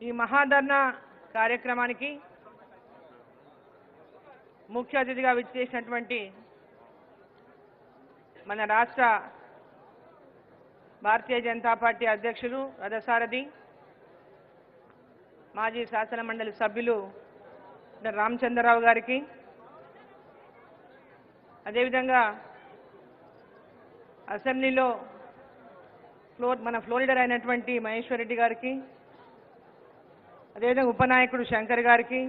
ఈ మహాధర్నా కార్యక్రమానికి ముఖ్య అతిథిగా విచ్చేసినటువంటి మన రాష్ట్ర భారతీయ జనతా పార్టీ అధ్యక్షులు రథసారథి మాజీ శాసన మండలి సభ్యులు రామచంద్రరావు గారికి, అదేవిధంగా అసెంబ్లీలో మన ఫ్లోర్ లీడర్ అయినటువంటి మహేశ్వర్ రెడ్డి గారికి, అదేవిధంగా ఉపనాయకుడు శంకర్ గారికి,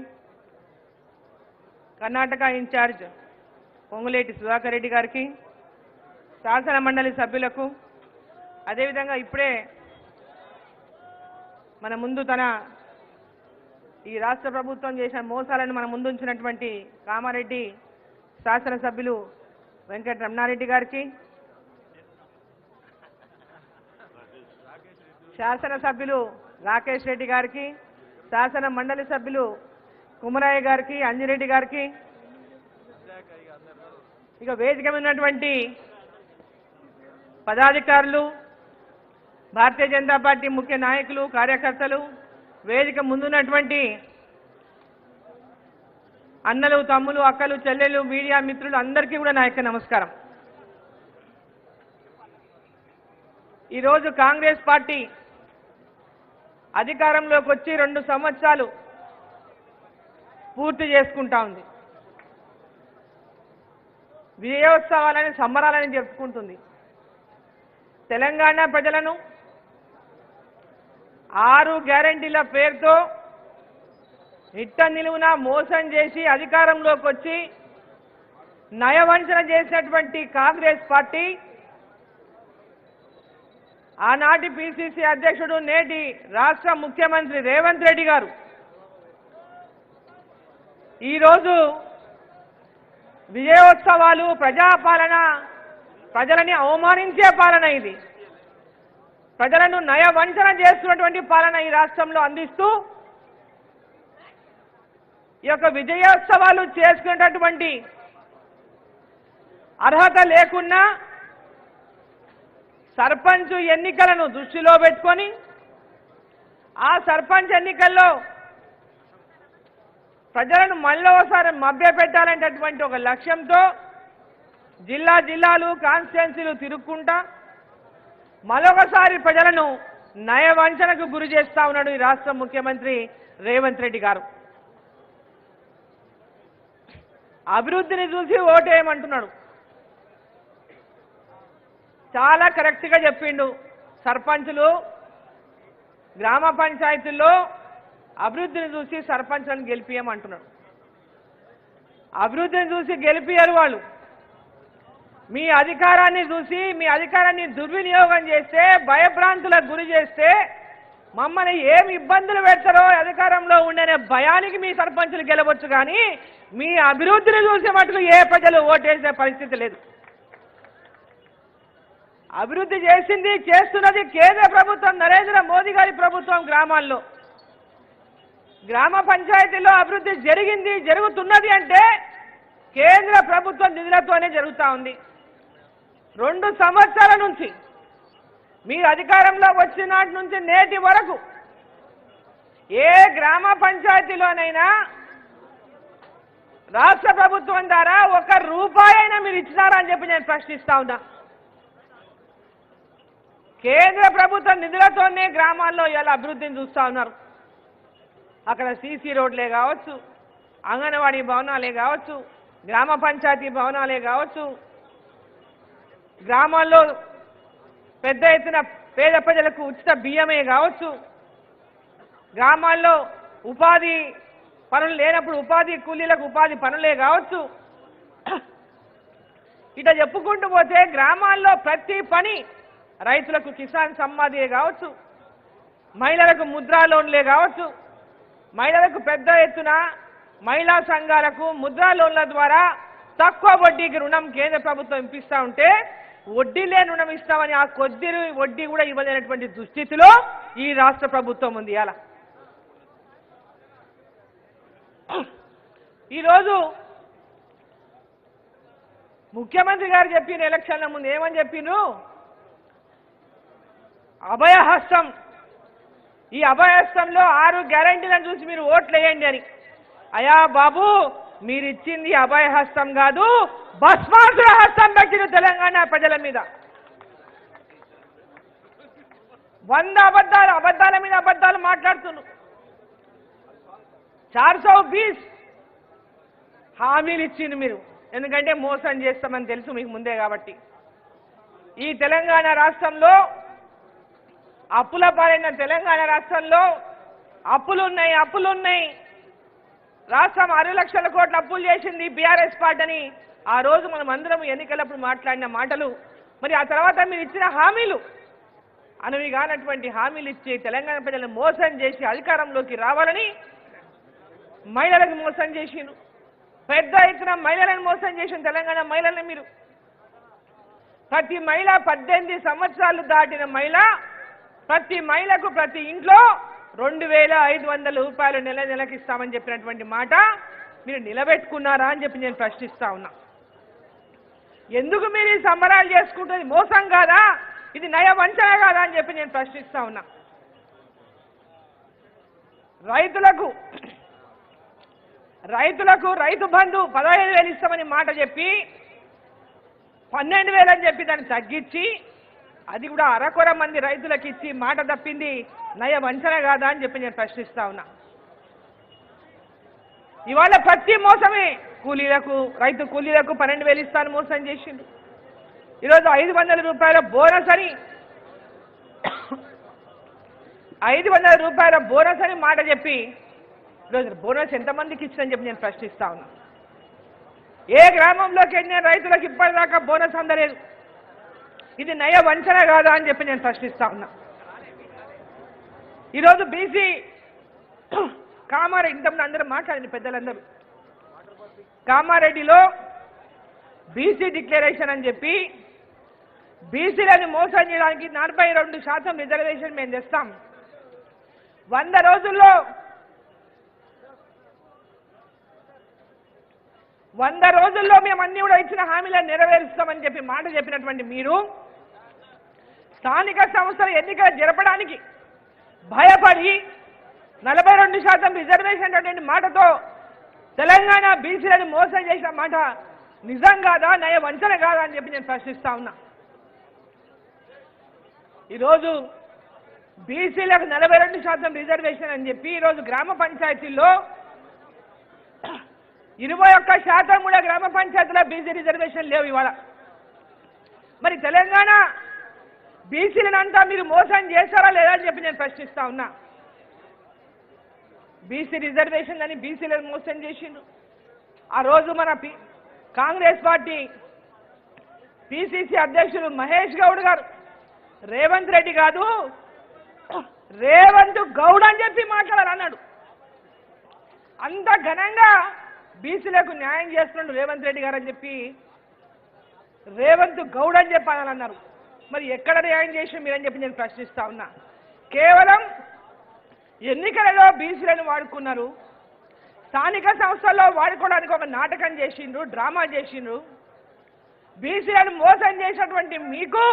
కర్ణాటక ఇన్ఛార్జ్ పొంగులేటి సుధాకర్ రెడ్డి గారికి, శాసన మండలి సభ్యులకు, అదేవిధంగా ఇప్పుడే మన ముందు ఈ రాష్ట్ర ప్రభుత్వం చేసిన మోసాలను మన ముందు ఉంచినటువంటి కామారెడ్డి శాసనసభ్యులు వెంకట రమణారెడ్డి గారికి, శాసనసభ్యులు రాకేష్ రెడ్డి గారికి, శాసన మండలి సభ్యులు కుమరయ్య గారికి, అంజిరెడ్డి గారికి, ఇక వేదిక మీద ఉన్నటువంటి పదాధికారులు, భారతీయ జనతా పార్టీ ముఖ్య నాయకులు, కార్యకర్తలు, వేదిక ముందున్నటువంటి అన్నలు, తమ్ములు, అక్కలు, చెల్లెలు, మీడియా మిత్రులు అందరికీ కూడా నా యొక్క నమస్కారం. ఈరోజు కాంగ్రెస్ పార్టీ అధికారంలోకి వచ్చి 2 సంవత్సరాలు పూర్తి చేసుకుంటా ఉంది. విజయోత్సవాలని, సంబరాలని జరుపుకుంటుంది. తెలంగాణ ప్రజలను 6 గ్యారెంటీల పేరుతో నిట్ట నిలువున మోసం చేసి అధికారంలోకి వచ్చి నయవంచన చేసినటువంటి కాంగ్రెస్ పార్టీ ఆనాటి పిసిసి అధ్యక్షుడు, నేటి రాష్ట్ర ముఖ్యమంత్రి రేవంత్ రెడ్డి గారు ఈరోజు విజయోత్సవాలు, ప్రజాపాలన, ప్రజలని అవమానించే పాలన, ఇది ప్రజలను నయవంచన చేస్తున్నటువంటి పాలన ఈ రాష్ట్రంలో అందిస్తూ ఈ యొక్క విజయోత్సవాలు చేసుకునేటటువంటి అర్హత లేకున్నా సర్పంచ్ ఎన్నికలను దృష్టిలో పెట్టుకొని ఆ సర్పంచ్ ఎన్నికల్లో ప్రజలను మళ్ళీ ఒకసారి మభ్యపెట్టాలనేటటువంటి ఒక లక్ష్యంతో జిల్లాలు, కాన్స్టిట్యున్సీలు తిరుగుకుంటా మరొకసారి ప్రజలను నయవంచనకు గురి చేస్తా ఉన్నాడు ఈ రాష్ట్ర ముఖ్యమంత్రి రేవంత్ రెడ్డి గారు. అభివృద్ధిని చూసి ఓటేయమంటున్నాడు. చాలా కరెక్ట్గా చెప్పిండు. సర్పంచులు, గ్రామ పంచాయతీల్లో అభివృద్ధిని చూసి సర్పంచ్లను గెలిపియమంటున్నాడు. అభివృద్ధిని చూసి గెలిపియరు వాళ్ళు. మీ అధికారాన్ని చూసి, మీ అధికారాన్ని దుర్వినియోగం చేస్తే, భయభ్రాంతులకు గురి చేస్తే మమ్మల్ని ఏమి ఇబ్బందులు పెడతారో అధికారంలో ఉండేనే భయానికి మీ సర్పంచులు గెలవచ్చు, కానీ మీ అభివృద్ధిని చూసే మటుకు ఏ ప్రజలు ఓటేసే పరిస్థితి లేదు. అభివృద్ధి చేసింది, చేస్తున్నది కేంద్ర ప్రభుత్వం, నరేంద్ర మోదీ గారి ప్రభుత్వం. గ్రామాల్లో, గ్రామ పంచాయతీల్లో అభివృద్ధి జరిగింది, జరుగుతున్నది అంటే కేంద్ర ప్రభుత్వం నిధులతోనే జరుగుతూ ఉంది. 2 సంవత్సరాల నుంచి మీరు అధికారంలో వచ్చిన నాటి నుంచి నేటి వరకు ఏ గ్రామ పంచాయతీలోనైనా రాష్ట్ర ప్రభుత్వం ద్వారా 1 రూపాయి అయినా మీరు ఇచ్చినారా అని చెప్పి నేను ప్రశ్నిస్తా ఉన్నా. కేంద్ర ప్రభుత్వ నిధులతోనే గ్రామాల్లో ఇలా అభివృద్ధిని చూస్తూ ఉన్నారు. అక్కడ సీసీ రోడ్లే కావచ్చు, అంగన్వాడీ భవనాలే కావచ్చు, గ్రామ పంచాయతీ భవనాలే కావచ్చు, గ్రామాల్లో పెద్ద ఎత్తున పేద ప్రజలకు ఉచిత బియ్యమే కావచ్చు, గ్రామాల్లో ఉపాధి పనులు లేనప్పుడు ఉపాధి కూలీలకు ఉపాధి పనులే కావచ్చు. ఇట చెప్పుకుంటూ పోతే గ్రామాల్లో ప్రతి పని, రైతులకు కిసాన్ సమ్మాదే కావచ్చు, మహిళలకు ముద్రా లోన్లే కావచ్చు, మహిళలకు పెద్ద ఎత్తున మహిళా సంఘాలకు ముద్రా లోన్ల ద్వారా తక్కువ వడ్డీకి రుణం కేంద్ర ప్రభుత్వం ఇప్పిస్తూ ఉంటే వడ్డీ లేని రుణం ఇస్తామని ఆ కొద్ది వడ్డీ కూడా ఇవ్వలేనటువంటి దుస్థితిలో ఈ రాష్ట్ర ప్రభుత్వం ఉంది. అలా ఈరోజు ముఖ్యమంత్రి గారు చెప్పిన ఎలక్షన్ల ముందు ఏమని చెప్పిను? అభయహస్తం ఈ అభయహస్తంలో 6 గ్యారెంటీలను చూసి మీరు ఓట్లు వేయండి అని. అయ్యా బాబు, మీరిచ్చింది అభయహస్తం కాదు, భస్మాసుర హస్తం పెట్టిన తెలంగాణ ప్రజల మీద. 100 అబద్ధాల మీద అబద్ధాలు మాట్లాడుతున్నారు. 420 హామీలు ఇచ్చింది మీరు, ఎందుకంటే మోసం చేస్తామని తెలుసు మీకు ముందే కాబట్టి. ఈ తెలంగాణ రాష్ట్రంలో అప్పుల పాలైన తెలంగాణ రాష్ట్రంలో అప్పులున్నాయి. రాష్ట్రం 6 లక్షల కోట్ల అప్పులు చేసింది బీఆర్ఎస్ పార్టీ అని ఆ రోజు మనం అందరం ఎన్నికలప్పుడు మాట్లాడిన మాటలు. మరి ఆ తర్వాత మీరు ఇచ్చిన హామీలు అనవి కానటువంటి హామీలు ఇచ్చి తెలంగాణ ప్రజలను మోసం చేసి అధికారంలోకి రావాలని మహిళలకు మోసం చేసిండ్రు. పెద్ద ఎత్తున మహిళలను మోసం చేసిన తెలంగాణ మహిళలను మీరు. ప్రతి మహిళ 18 సంవత్సరాలు దాటిన మహిళ, ప్రతి మహిళకు ప్రతి ఇంట్లో 2500 రూపాయలు నెలకి ఇస్తామని చెప్పినటువంటి మాట మీరు నిలబెట్టుకున్నారా అని చెప్పి నేను ప్రశ్నిస్తా ఉన్నా. ఎందుకు మీరు ఈ సంబరాలు చేసుకుంటుంది? మోసం కాదా? ఇది నయ వంచన కాదా అని చెప్పి నేను ప్రశ్నిస్తా ఉన్నా. రైతులకు రైతు బంధు 15,000 ఇస్తామని మాట చెప్పి 12,000 అని చెప్పి దాన్ని తగ్గించి అది కూడా అరకొర మంది రైతులకు ఇచ్చి మాట తప్పింది నయ వంచన కాదా అని చెప్పి నేను ప్రశ్నిస్తా ఉన్నా. ఇవాళ ప్రతి మోసమే. రైతు కూలీలకు 12,000 ఇస్తాను మోసం చేసిండు. ఈరోజు 500 రూపాయల బోనస్ అని 500 రూపాయల బోనస్ అని మాట చెప్పి ఈరోజు బోనస్ ఎంతమందికి ఇచ్చిందని చెప్పి నేను ప్రశ్నిస్తా ఉన్నా. ఏ గ్రామంలోకి వెళ్ళిన రైతులకు ఇప్పటిదాకా బోనస్ అందలేదు. ఇది నయ వంచన కాదా అని చెప్పి నేను ప్రశ్నిస్తా ఉన్నా. ఈరోజు బీసీ కామారెడ్డి, ఇంతకుముందు అందరూ మాట్లాడింది పెద్దలందరూ, కామారెడ్డిలో బీసీ డిక్లరేషన్ అని చెప్పి బీసీలను మోసం చేయడానికి 42% రిజర్వేషన్ మేము తెస్తాం, 100 రోజుల్లో 100 రోజుల్లో మేము అన్ని కూడా ఇచ్చిన హామీలను నెరవేరుస్తామని చెప్పి మాట చెప్పినటువంటి మీరు స్థానిక సంస్థల ఎన్నికలు జరపడానికి భయపడి 42% రిజర్వేషన్ అటువంటి మాటతో తెలంగాణ బీసీలను మోసం చేసిన మాట నిజం కాదా, నయ వంచన కాదా అని చెప్పి నేను ప్రశ్నిస్తా ఉన్నా. ఈరోజు బీసీలకు 42% రిజర్వేషన్ అని చెప్పి ఈరోజు గ్రామ పంచాయతీల్లో 21% కూడా గ్రామ పంచాయతీలో బీసీ రిజర్వేషన్ లేవు ఇవాళ. మరి తెలంగాణ బీసీలను అంతా మీరు మోసం చేస్తారా లేదా అని చెప్పి నేను ప్రశ్నిస్తా ఉన్నా. బీసీ రిజర్వేషన్ అని బీసీలను మోసం చేసిండు. ఆ రోజు మన కాంగ్రెస్ పార్టీ పిసిసి అధ్యక్షుడు మహేష్ గౌడ్ గారు రేవంత్ రెడ్డి కాదు రేవంత్ గౌడ్ అని చెప్పి మాట్లాడాలన్నాడు. అంత ఘనంగా బీసీలకు న్యాయం చేస్తున్నాడు రేవంత్ రెడ్డి గారు అని చెప్పి రేవంత్ గౌడ్ అని చెప్పాలన్నారు. మరి ఎక్కడ న్యాయం చేసి మీరని చెప్పి నేను ప్రశ్నిస్తా ఉన్నా. కేవలం ఎన్నికలలో బీసీలను వాడుకున్నారు, స్థానిక సంస్థల్లో వాడుకోవడానికి ఒక నాటకం చేసిండ్రు, డ్రామా చేసిండ్రు. బీసీలను మోసం చేసినటువంటి మీకు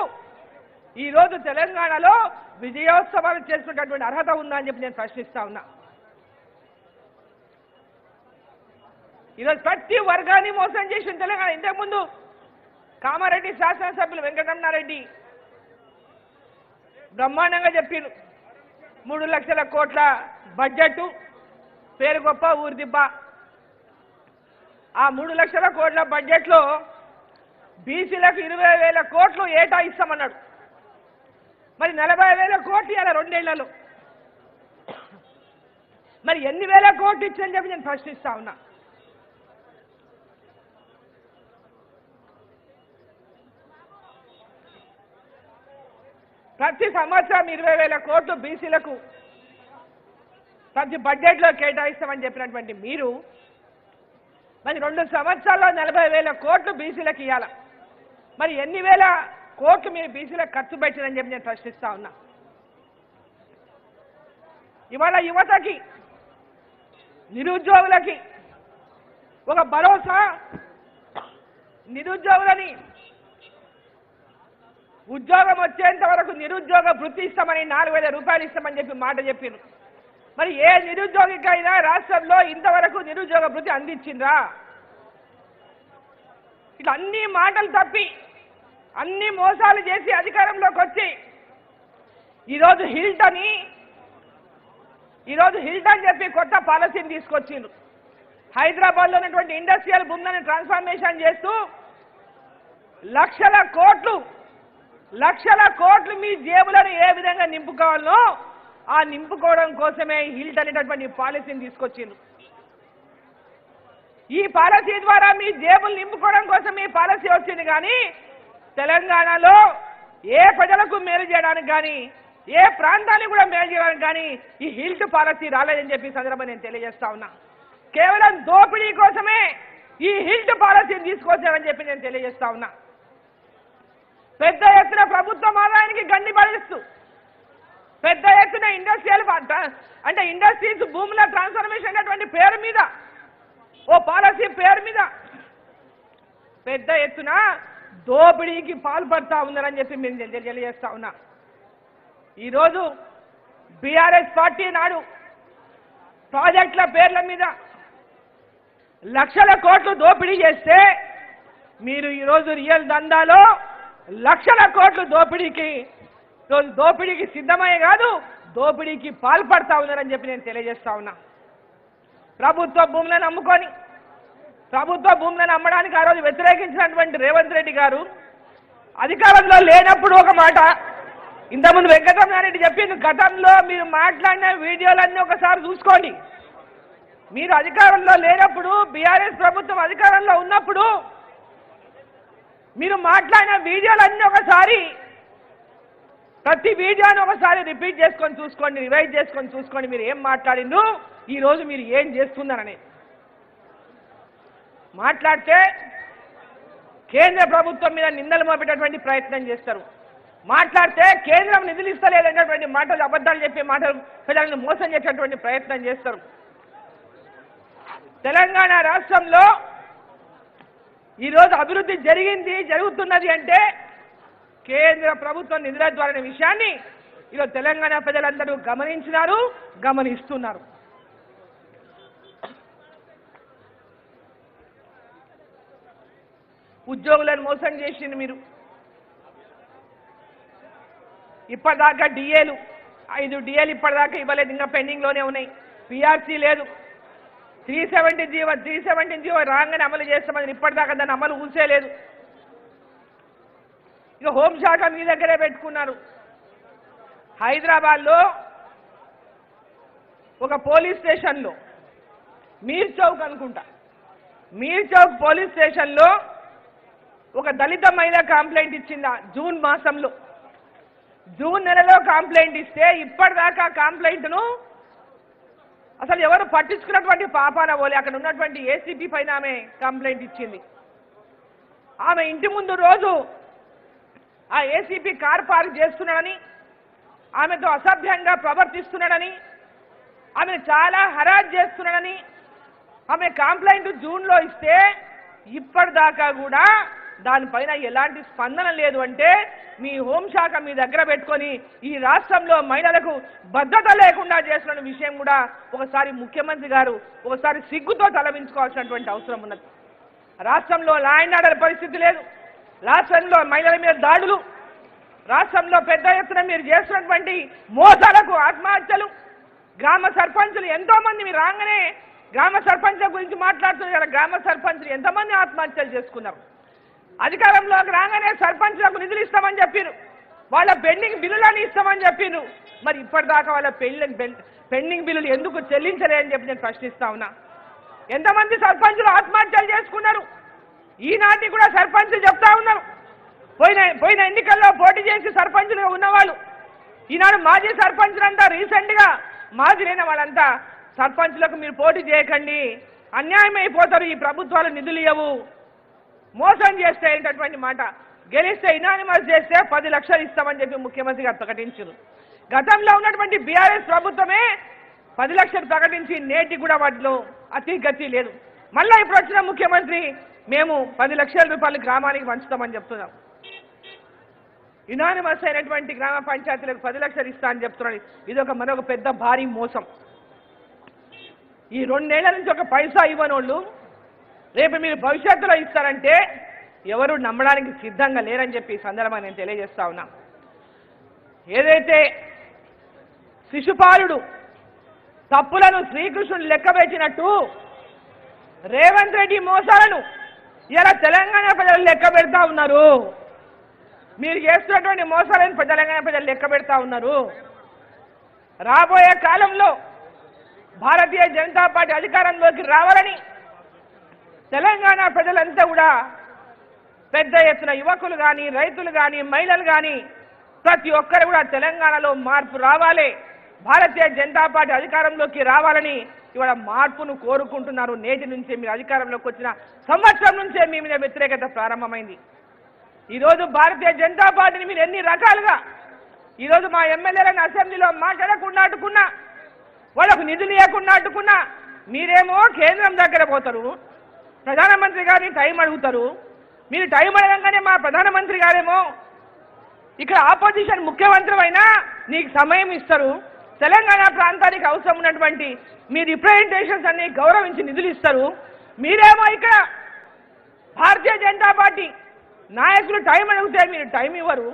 ఈరోజు తెలంగాణలో విజయోత్సవాలు చేసుకునేటటువంటి అర్హత ఉందా అని చెప్పి నేను ప్రశ్నిస్తా ఉన్నా. ఈరోజు ప్రతి వర్గాన్ని మోసం చేసిన తెలంగాణ. ఇంతకుముందు కామారెడ్డి శాసనసభ్యులు వెంకటరమణారెడ్డి బ్రహ్మాండంగా చెప్పారు, 3 లక్షల కోట్ల బడ్జెట్, పేరు గొప్ప ఊరి దిబ్బ. ఆ 3 లక్షల కోట్ల బడ్జెట్లో బీసీలకు 20,000 కోట్లు ఏటా ఇస్తామన్నాడు. మరి 40,000 కోట్లు ఇలా 2 ఏళ్లలో. మరి ఎన్ని వేల కోట్లు ఇచ్చని చెప్పి నేను ప్రశ్నిస్తా ఉన్నా. ప్రతి సంవత్సరం 20,000 కోట్లు బీసీలకు ప్రతి బడ్జెట్లో కేటాయిస్తామని చెప్పినటువంటి మీరు మరి 2 సంవత్సరాల్లో 40,000 కోట్లు బీసీలకు ఇవ్వాల. మరి ఎన్ని వేల కోట్లు మీరు బీసీలకు ఖర్చు పెట్టినని చెప్పి నేను ప్రశ్నిస్తా ఉన్నా. ఇవాళ యువతకి, నిరుద్యోగులకి ఒక భరోసా, నిరుద్యోగులని ఉద్యోగం వచ్చేంత వరకు నిరుద్యోగ వృత్తి ఇస్తామని 4000 రూపాయలు ఇస్తామని చెప్పి మాట చెప్పారు. మరి ఏ నిరుద్యోగికైనా రాష్ట్రంలో ఇంతవరకు నిరుద్యోగ వృత్తి అందించిందా? ఇట్లా అన్ని మాటలు తప్పి అన్ని మోసాలు చేసి అధికారంలోకి వచ్చి ఈరోజు హిల్టన్ చెప్పి కొత్త పాలసీని తీసుకొచ్చిండ్రు. హైదరాబాద్లో ఉన్నటువంటి ఇండస్ట్రియల్ భూములను ట్రాన్స్ఫర్మేషన్ చేస్తూ లక్షల కోట్లు మీ జేబులను ఏ విధంగా నింపుకోవాలో ఆ నింపుకోవడం కోసమే హిల్ట్ అనేటటువంటి పాలసీని తీసుకొచ్చిండ్రు. ఈ పాలసీ ద్వారా మీ జేబులు నింపుకోవడం కోసం ఈ పాలసీ వచ్చింది. కానీ తెలంగాణలో ఏ ప్రజలకు మేలు చేయడానికి కానీ ఏ ప్రాంతానికి కూడా మేలు చేయడానికి కానీ ఈ హిల్ట్ పాలసీ రాలేదని చెప్పి సందర్భంగా నేను తెలియజేస్తా ఉన్నా. కేవలం దోపిడీ కోసమే ఈ హిల్ట్ పాలసీని తీసుకొచ్చారని చెప్పి నేను తెలియజేస్తా ఉన్నా. పెద్ద ఎత్తున ప్రభుత్వం ఆదాయానికి గండి పడిస్తూ పెద్ద ఎత్తున ఇండస్ట్రీస్ భూముల ట్రాన్స్ఫర్మేషన్ అనేటువంటి పేరు మీద ఓ పాలసీ పేరు మీద పెద్ద ఎత్తున దోపిడీకి పాల్పడతా ఉన్నారని చెప్పి మేము తెలియజేస్తా ఉన్నా. ఈరోజు బీఆర్ఎస్ పార్టీ నాడు ప్రాజెక్టుల పేర్ల మీద లక్షల కోట్లు దోపిడీ చేస్తే మీరు ఈరోజు రియల్ దందాలో లక్షల కోట్లు దోపిడీకి సిద్ధమయ్యే కాదు దోపిడీకి పాల్పడతా ఉన్నారని చెప్పి నేను తెలియజేస్తా ఉన్నా. ప్రభుత్వ భూములను అమ్ముకొని ప్రభుత్వ భూములను అమ్మడానికి ఆ రోజు వ్యతిరేకించినటువంటి రేవంత్ రెడ్డి గారు అధికారంలో లేనప్పుడు ఒక మాట, ఇంతకుముందు వెంకటరమణారెడ్డి చెప్పింది, గతంలో మీరు మాట్లాడిన వీడియోలన్నీ ఒకసారి చూసుకోండి. మీరు అధికారంలో లేనప్పుడు బీఆర్ఎస్ ప్రభుత్వం అధికారంలో ఉన్నప్పుడు మీరు మాట్లాడిన వీడియోలన్నీ ఒకసారి ప్రతి వీడియోని ఒకసారి రిపీట్ చేసుకొని చూసుకోండి, రివైజ్ చేసుకొని చూసుకోండి. మీరు ఏం మాట్లాడిండ్రు, ఈరోజు మీరు ఏం చేస్తున్నారని మాట్లాడితే కేంద్ర ప్రభుత్వం మీద నిందలు మోపేటటువంటి ప్రయత్నం చేస్తారు. మాట్లాడితే కేంద్రం నిధులు ఇస్తలేదనేటువంటి మాటలు, అబద్ధాలు చెప్పే మాటలు ప్రజలను మోసం చేసేటువంటి ప్రయత్నం చేస్తారు. తెలంగాణ రాష్ట్రంలో ఈరోజు అభివృద్ధి జరుగుతున్నది అంటే కేంద్ర ప్రభుత్వం నిధుల ద్వారా విషయాన్ని ఈరోజు తెలంగాణ ప్రజలందరూ గమనిస్తున్నారు. ఉద్యోగులను మోసం చేసింది మీరు. ఇప్పటిదాకా డిఏలు 5 డిఏలు ఇప్పటిదాకా ఇవ్వలేదు, ఇంకా పెండింగ్లోనే ఉన్నాయి. పిఆర్సీ లేదు. 370 జీవో రాగానే అమలు చేస్తామని ఇప్పటిదాకా దాన్ని అమలు ఊసేలేదు. ఇక హోంశాఖ మీ దగ్గరే పెట్టుకున్నారు. హైదరాబాద్లో ఒక పోలీస్ స్టేషన్లో మీర్ చౌక్ పోలీస్ స్టేషన్లో ఒక దళిత మహిళ కంప్లైంట్ ఇచ్చిందా జూన్ నెలలో కంప్లైంట్ ఇస్తే ఇప్పటిదాకా కంప్లైంట్ను అసలు ఎవరు పట్టించుకున్నటువంటి పాపాన పోలే. అక్కడ ఉన్నటువంటి ఏసీపీ పైన ఆమె కంప్లైంట్ ఇచ్చింది. ఆమె ఇంటి ముందు రోజు ఆ ఏసీపీ కార్ పార్క్ చేస్తున్నాడని, ఆమెతో అసభ్యంగా ప్రవర్తిస్తున్నాడని, ఆమెను చాలా హరాజ్ చేస్తున్నాడని ఆమె కంప్లైంట్ జూన్లో ఇస్తే ఇప్పటిదాకా కూడా దానిపైన ఎలాంటి స్పందన లేదు. అంటే మీ హోంశాఖ మీ దగ్గర పెట్టుకొని ఈ రాష్ట్రంలో మహిళలకు భద్రత లేకుండా చేస్తున్న విషయం కూడా ఒకసారి ముఖ్యమంత్రి గారు ఒకసారి సిగ్గుతో తలవించుకోవాల్సినటువంటి అవసరం ఉన్నది. రాష్ట్రంలో లా అండ్ ఆర్డర్ పరిస్థితి లేదు. రాష్ట్రంలో మహిళల మీద దాడులు, రాష్ట్రంలో పెద్ద ఎత్తున మీరు చేస్తున్నటువంటి మోసాలకు ఆత్మహత్యలు, గ్రామ సర్పంచులు ఎంతో మంది మీరు రాగానే గ్రామ సర్పంచ్ల గురించి మాట్లాడుతున్నారు కదా, గ్రామ సర్పంచులు ఎంతమంది ఆత్మహత్యలు చేసుకున్నారు. అధికారంలోకి రాగానే సర్పంచ్లకు నిధులు ఇస్తామని చెప్పారు, వాళ్ళ పెండింగ్ బిల్లులని ఇస్తామని చెప్పారు. మరి ఇప్పటిదాకా వాళ్ళ పెండింగ్ బిల్లులు ఎందుకు చెల్లించలేదని చెప్పి నేను ప్రశ్నిస్తా ఉన్నా. ఎంతమంది సర్పంచులు ఆత్మహత్యలు చేసుకున్నారు ఈనాటి కూడా సర్పంచులు చెప్తా ఉన్నారు. పోయిన ఎన్నికల్లో పోటీ చేసి సర్పంచులుగా ఉన్నవాళ్ళు ఈనాడు మాజీ సర్పంచులంతా రీసెంట్గా మాజీ లేని వాళ్ళంతా సర్పంచులకు మీరు పోటీ చేయకండి, అన్యాయం అయిపోతారు, ఈ ప్రభుత్వాలు నిధులు ఇవ్వవు, మోసం చేస్తే ఏంటటువంటి మాట, గెలిస్తే ఇనానిమస్ చేస్తే 10 లక్షలు ఇస్తామని చెప్పి ముఖ్యమంత్రి గారు ప్రకటించారు. గతంలో ఉన్నటువంటి బీఆర్ఎస్ ప్రభుత్వమే 10 లక్షలు ప్రకటించి నేటి కూడా వాటిలో అతిగతి లేదు. మళ్ళీ ఇప్పుడు వచ్చిన ముఖ్యమంత్రి మేము 10 లక్షల రూపాయలు గ్రామానికి పంచుతామని చెప్తున్నాం. యునానిమస్ అయినటువంటి గ్రామ పంచాయతీలకు 10 లక్షలు ఇస్తా అని చెప్తున్నాడు. ఇదొక మరొక పెద్ద భారీ మోసం. ఈ 2 ఏళ్ల నుంచి ఒక పైసా ఇవ్వనోళ్ళు రేపు మీరు భవిష్యత్తులో ఇస్తారంటే ఎవరు నమ్మడానికి సిద్ధంగా లేరని చెప్పి ఈ సందర్భంగా నేను తెలియజేస్తా ఉన్నా. ఏదైతే శిశుపాలుడు తప్పులను శ్రీకృష్ణుడు లెక్కబెట్టినట్టు రేవంత్ రెడ్డి మోసాలను ఇలా తెలంగాణ ప్రజలు లెక్క పెడతా ఉన్నారు. మీరు చేస్తున్నటువంటి మోసాలను తెలంగాణ ప్రజలు లెక్క పెడతా ఉన్నారు. రాబోయే కాలంలో భారతీయ జనతా పార్టీ అధికారంలోకి రావాలని తెలంగాణ ప్రజలంతా కూడా పెద్ద ఎత్తున యువకులు కానీ, రైతులు కానీ, మహిళలు కానీ ప్రతి ఒక్కరు కూడా తెలంగాణలో మార్పు రావాలి, భారతీయ జనతా పార్టీ అధికారంలోకి రావాలని ఇవాళ మార్పును కోరుకుంటున్నారు. నేటి నుంచే మీరు అధికారంలోకి వచ్చిన సంవత్సరం నుంచే మీ మీద వ్యతిరేకత ప్రారంభమైంది. ఈరోజు భారతీయ జనతా పార్టీని మీరు ఎన్ని రకాలుగా ఈరోజు మా ఎమ్మెల్యేలను అసెంబ్లీలో మాట్లాడకుండా అడ్డుకున్నా, వాళ్ళకు నిధులు ఇవ్వకుండా అడ్డుకున్నా, మీరేమో కేంద్రం దగ్గర పోతారు, ప్రధానమంత్రి గారిని టైం అడుగుతారు. మీరు టైం అడగంగానే మా ప్రధానమంత్రి గారేమో ఇక్కడ ఆపోజిషన్ ముఖ్యమంత్రి అయినా నీకు సమయం ఇస్తారు, తెలంగాణ ప్రాంతానికి అవసరం ఉన్నటువంటి మీ రిప్రజెంటేషన్స్ అన్ని గౌరవించి నిధులు ఇస్తారు. మీరేమో ఇక్కడ భారతీయ జనతా పార్టీ నాయకులు టైం అడిగితే మీరు టైం ఇవ్వరు.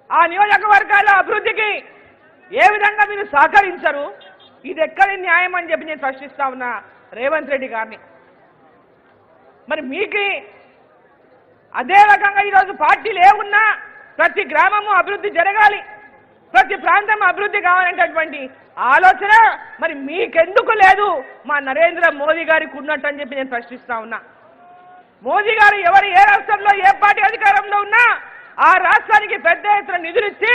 ఆ నియోజకవర్గాల అభివృద్ధికి ఏ విధంగా మీరు సహకరించరు. ఇది ఎక్కడి న్యాయం అని చెప్పి నేను ప్రశ్నిస్తా ఉన్నా రేవంత్ రెడ్డి గారిని. మరి మీకు అదే రకంగా ఈరోజు పార్టీలు ఏమున్నా ప్రతి గ్రామము అభివృద్ధి జరగాలి, ప్రతి ప్రాంతం అభివృద్ధి కావాలనేటటువంటి ఆలోచన మరి మీకెందుకు లేదు? మా నరేంద్ర మోదీ గారికి ఉన్నట్టు అని చెప్పి నేను ప్రశ్నిస్తా ఉన్నా. మోదీ గారు ఎవరు ఏ రాష్ట్రంలో ఏ పార్టీ అధికారంలో ఉన్నా ఆ రాష్ట్రానికి పెద్ద ఎత్తున నిధులు ఇచ్చి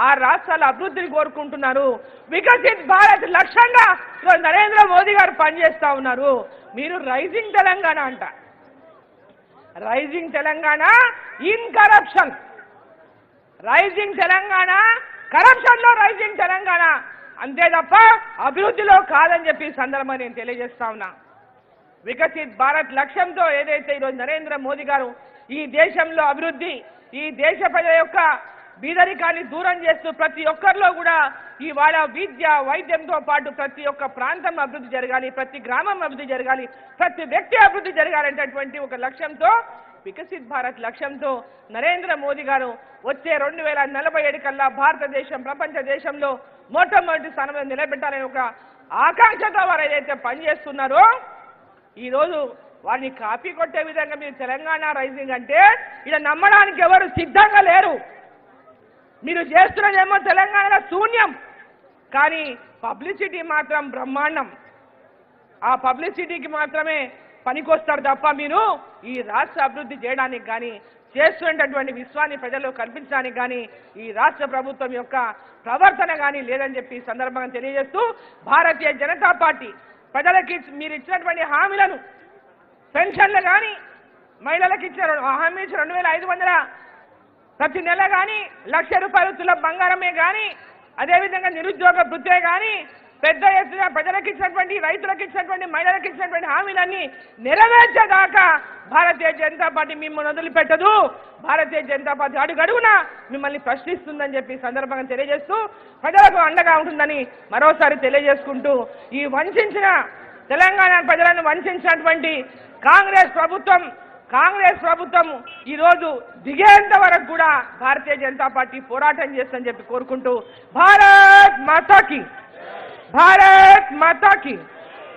ఆ రాష్ట్రాల అభివృద్ధిని కోరుకుంటున్నారు. వికసిత్ భారత్ లక్ష్యంగా నరేంద్ర మోదీ గారు పనిచేస్తా ఉన్నారు. మీరు రైజింగ్ తెలంగాణ అంట, rising Telangana in corruption, rising Telangana corruption లో రైజింగ్ తెలంగాణ, అంతే తప్ప అభివృద్ధిలో కాదని చెప్పి సందర్భంగా నేను తెలియజేస్తా ఉన్నా. వికసిత్ భారత్ లక్ష్యంతో ఏదైతే ఈరోజు నరేంద్ర మోదీ గారు ఈ దేశంలో అభివృద్ధి, ఈ దేశ ప్రజల యొక్క బీదరికాన్ని దూరం చేస్తూ ప్రతి ఒక్కరిలో కూడా ఇవాళ విద్య వైద్యంతో పాటు ప్రతి ఒక్క ప్రాంతం అభివృద్ధి జరగాలి, ప్రతి గ్రామం అభివృద్ధి జరగాలి, ప్రతి వ్యక్తి అభివృద్ధి జరగాలనేటటువంటి ఒక లక్ష్యంతో వికసిత్ భారత్ లక్ష్యంతో నరేంద్ర మోదీ గారు వచ్చే 2047 కల్లా భారతదేశం ప్రపంచ దేశంలో మొట్టమొదటి స్థానంలో నిలబెట్టాలని ఒక ఆకాంక్షతో వారు ఏదైతే పనిచేస్తున్నారో ఈరోజు వారిని కాపీ కొట్టే విధంగా మీరు తెలంగాణ రైజింగ్ అంటే ఇలా నమ్మడానికి ఎవరు సిద్ధంగా లేరు. మీరు చేస్తున్నదేమో తెలంగాణలో శూన్యం, కానీ పబ్లిసిటీ మాత్రం బ్రహ్మాండం. ఆ పబ్లిసిటీకి మాత్రమే పనికొస్తారు తప్ప మీరు ఈ రాష్ట్ర అభివృద్ధి చేయడానికి కానీ చేస్తున్నటువంటి విశ్వాన్ని ప్రజల్లో కల్పించడానికి కానీ ఈ రాష్ట్ర ప్రభుత్వం యొక్క ప్రవర్తన కానీ లేదని చెప్పి సందర్భంగా తెలియజేస్తూ భారతీయ జనతా పార్టీ ప్రజలకి మీరు ఇచ్చినటువంటి హామీలను పెన్షన్లు కానీ మహిళలకు ఇచ్చిన హామీ 2500 ప్రతి నెల కానీ 1,00,000 రూపాయలు తుల బంగారమే కానీ అదేవిధంగా నిరుద్యోగ వృత్తే కానీ పెద్ద ఎత్తున ప్రజలకు ఇచ్చినటువంటి రైతులకు ఇచ్చినటువంటి మహిళలకు ఇచ్చినటువంటి హామీలన్నీ నెరవేర్చేదాకా భారతీయ జనతా పార్టీ మిమ్మల్ని వదిలిపెట్టదు. భారతీయ జనతా పార్టీ అడుగడుగునా మిమ్మల్ని ప్రశ్నిస్తుందని చెప్పి సందర్భంగా తెలియజేస్తూ ప్రజలకు అండగా ఉంటుందని మరోసారి తెలియజేసుకుంటూ ఈ వంచిన తెలంగాణ ప్రజలను వంచినటువంటి కాంగ్రెస్ ప్రభుత్వం ఈరోజు దిగేంత వరకు కూడా భారతీయ జనతా పార్టీ పోరాటం చేస్తుందని చెప్పి కోరుకుంటూ భారత్ మాతాకి